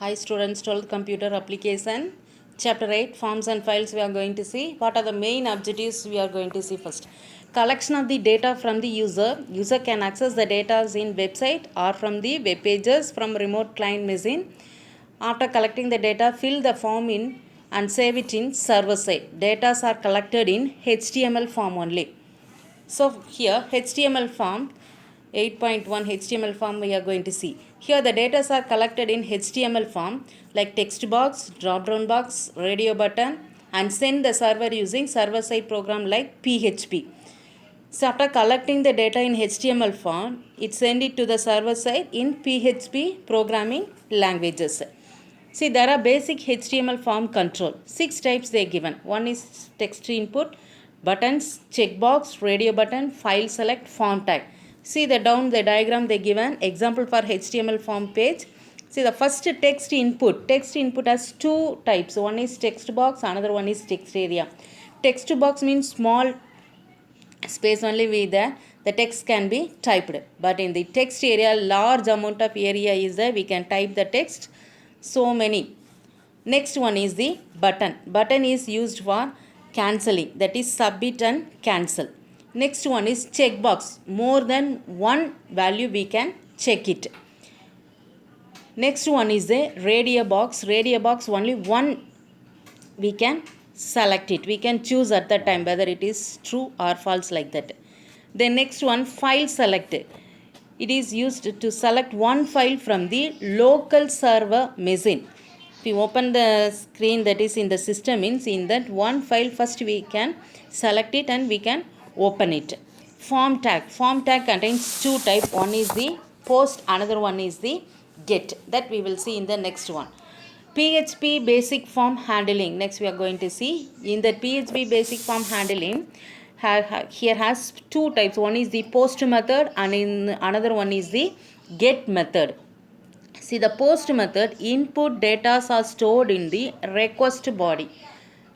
Hi students, 12th computer application, chapter 8 forms and files we are going to see. What are the main objectives we are going to see first? Collection of the data from the user. User can access the data in website or from the web pages from remote client machine. After collecting the data, fill the form in and save it in server side. Data are collected in HTML form only. So here HTML form 8.1 HTML form we are going to see. Here the data are collected in HTML form like text box, drop down box, radio button and send the server using server side program like PHP. So after collecting the data in HTML form, it send it to the server side in PHP programming languages. See, there are basic HTML form control. 6 types they given. One is text input, buttons, checkbox, radio button, file select, form tag. See the down the diagram they given. Example for HTML form page. See the first text input. Text input has 2 types. One is text box, another one is text area. Text box means small space only with the text can be typed, but in the text area large amount of area is there, we can type the text so many. Next one is the button is used for cancelling, that is submit and cancel. Next one is checkbox, more than one value we can check it. Next one is the radio box only one we can select it, we can choose at that time whether it is true or false like that. The next one, file select, it is used to select one file from the local server machine. If you open the screen that is in the system, means in that one file first we can select it and we can open it. Form tag contains 2 types, one is the post, another one is the get, that we will see in the next one. PHP basic form handling, next we are going to see. In the PHP basic form handling, here has 2 types, one is the post method and in another one is the get method. See the post method, input data are stored in the request body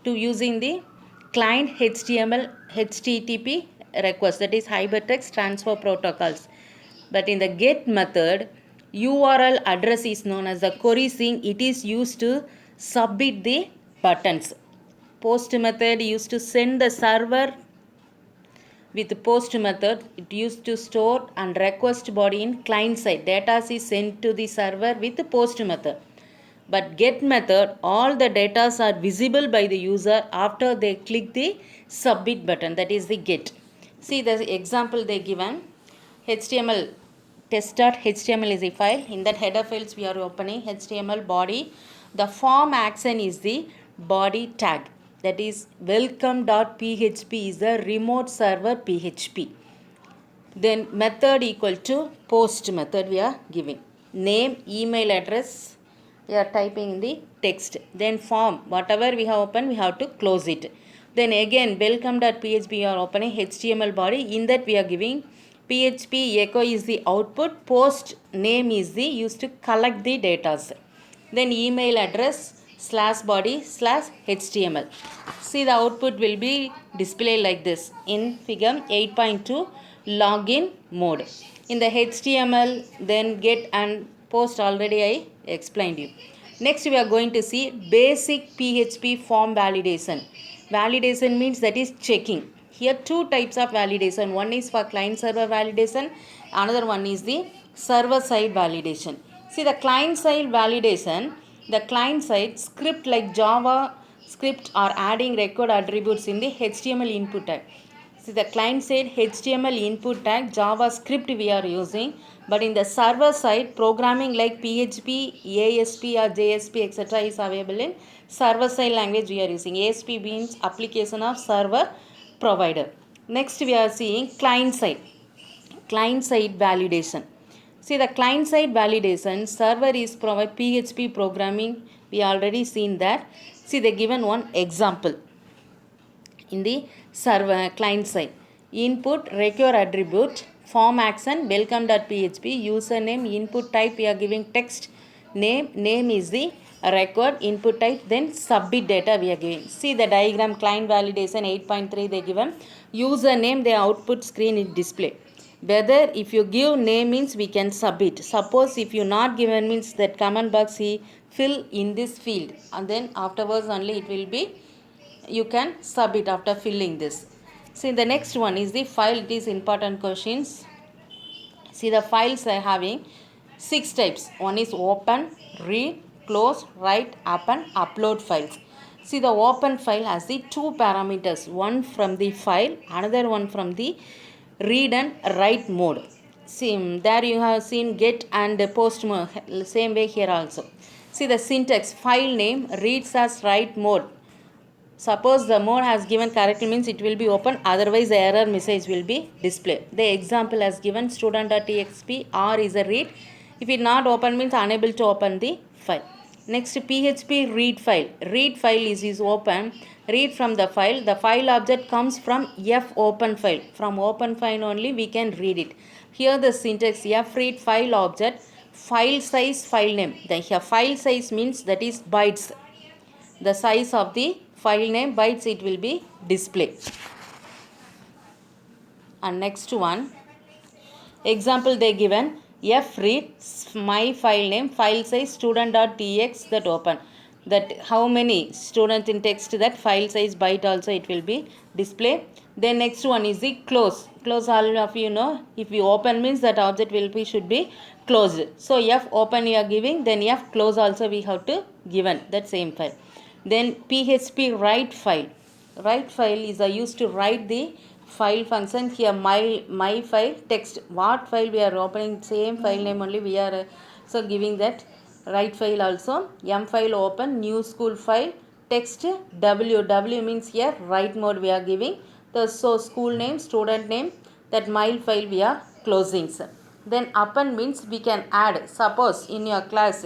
to using the client HTML HTTP request, that is hypertext transfer protocols. But in the get method, URL address is known as the query string, it is used to submit the buttons. Post method used to send the server. With post method, it used to store and request body in client side. Data is sent to the server with post method. But get method, all the data are visible by the user after they click the submit button, that is the get. See the example they given. HTML test.html is a file. In that header files we are opening HTML body. The form action is the body tag, that is welcome.php is the remote server PHP. Then method equal to post method we are giving. Name, email address, we are typing in the text. Then form, whatever we have opened, we have to close it. Then again welcome.php we are opening HTML body. In that we are giving PHP echo is the output, post name is the used to collect the data. Then email address slash body slash HTML. See the output will be displayed like this in figure 8.2 login mode. In the HTML, then get and post already I explained you. Next we are going to see basic PHP form validation. Validation means that is checking. Here 2 types of validation, one is for client server validation, another one is the server side validation. See the client side validation, the client side script like Java script are adding record attributes in the HTML input tag. See the client side HTML input tag JavaScript we are using, but in the server side programming like PHP, ASP or JSP etc. is available in server side language we are using. ASP means application of server provider. Next we are seeing client side validation. See the client side validation, server is provide PHP programming, we already seen that. See the given one example in the server client side. Input record attribute, form action welcome.php, username, input type we are giving text, name is the record, input type, then submit data we are giving. See the diagram, client validation 8.3 they given. Username, the output screen is display. Whether if you give name means we can submit. Suppose if you not given means that comment box he fill in this field, and then afterwards only it will be you can submit after filling this. See, the next one is the file. It is important questions. See, the files are having 6 types. One is open, read, close, write, open, upload files. See, the open file has the 2 parameters, one from the file, another one from the read and write mode. See, there you have seen get and post mode, same way here also. See, the syntax, file name reads as write mode. Suppose the mode has given correctly means it will be open, otherwise the error message will be displayed. The example has given student.txt R is a read. If it not open means unable to open the file. Next, PHP read file. Read file is open. Read from the file. The file object comes from f open file. From open file only we can read it. Here the syntax f read file object, file size, file name. The file size means that is bytes. The size of the file name bytes it will be displayed. And next one, example they given f read my file name, file size student.txt that open, that how many student in text, that file size byte also it will be display. Then next one is the close. Close, all of you know, if we open means that object will be should be closed. So f open you are giving, then f close also we have to given that same file. Then PHP write file. Write file is used to write the file function. Here my file text, what file we are opening, same file name only we are so giving that write file also. M file open, new school file, text w means here write mode we are giving. So school name, student name, that my file we are closing. Then append means we can add. Suppose in your class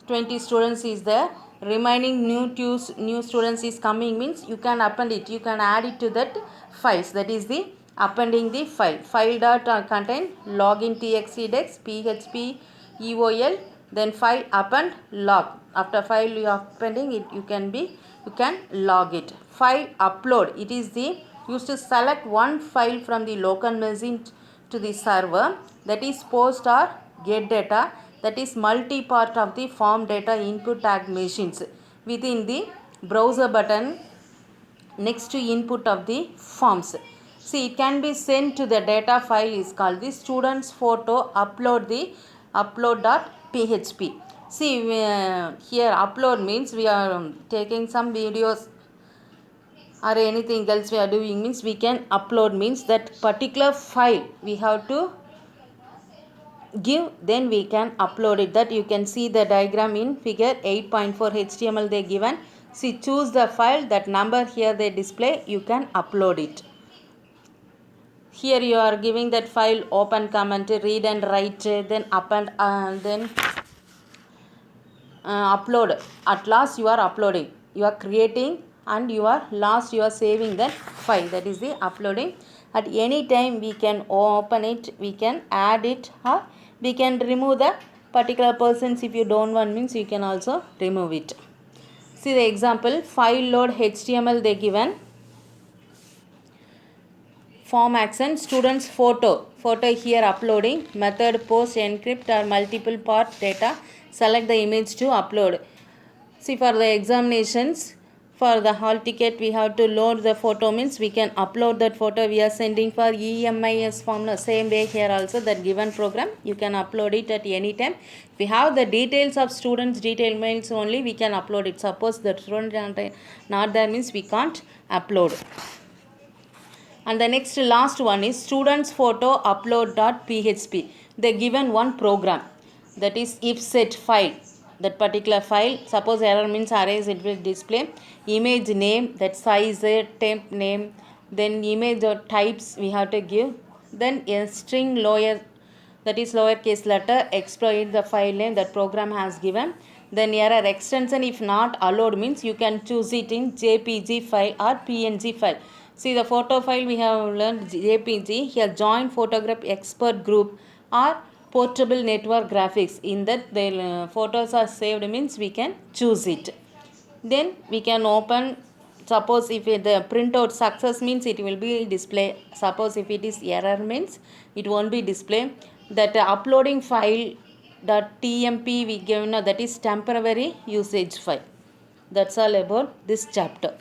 20 students is there, remaining new students is coming means you can append it, you can add it to that files. That is the appending the file. File dot contain login txt dex php eol, then file append log. After file you are appending it, you can log it. File upload, it is the used to select one file from the local machine to the server, that is post or get data, that is multi-part of the form data input tag machines within the browser button next to input of the forms. See, it can be sent to the data file is called the students photo upload, the upload.php. See, here upload means we are taking some videos or anything else we are doing means we can upload, means that particular file we have to give, then we can upload it. That you can see the diagram in figure 8.4 HTML they given. See, choose the file, that number here they display, you can upload it. Here you are giving that file open comment, read and write, then append, then upload. At last you are uploading, you are creating, and you are last you are saving that file, that is the uploading. At any time we can open it, we can add it, or we can remove the particular persons. If you don't want means you can also remove it. See the example, file load HTML they given. Form action, students photo here uploading, method post encrypt or multiple part data, select the image to upload. See, for the examinations, for the hall ticket we have to load the photo, means we can upload that photo we are sending for EMIS form. Same way here also, that given program you can upload it at any time. If we have the details of students, detail mails only we can upload it. Suppose the student not there means we can't upload. And the next last one is students photo upload.php. They given one program, that is if set file, that particular file. Suppose error means arrays, it will display image name, that size, temp name, then image or types we have to give, then a string lower, that is lowercase letter, exploit the file name that program has given. Then error extension if not allowed means you can choose it in JPG file or PNG file. See, the photo file we have learned JPG. Here joint photograph expert group or portable network graphics. In that the photos are saved means we can choose it. Then we can open Suppose if the printout success means it will be display. Suppose if it is error means it won't be display. That uploading file .tmp we give, that is temporary usage file. That's all about this chapter.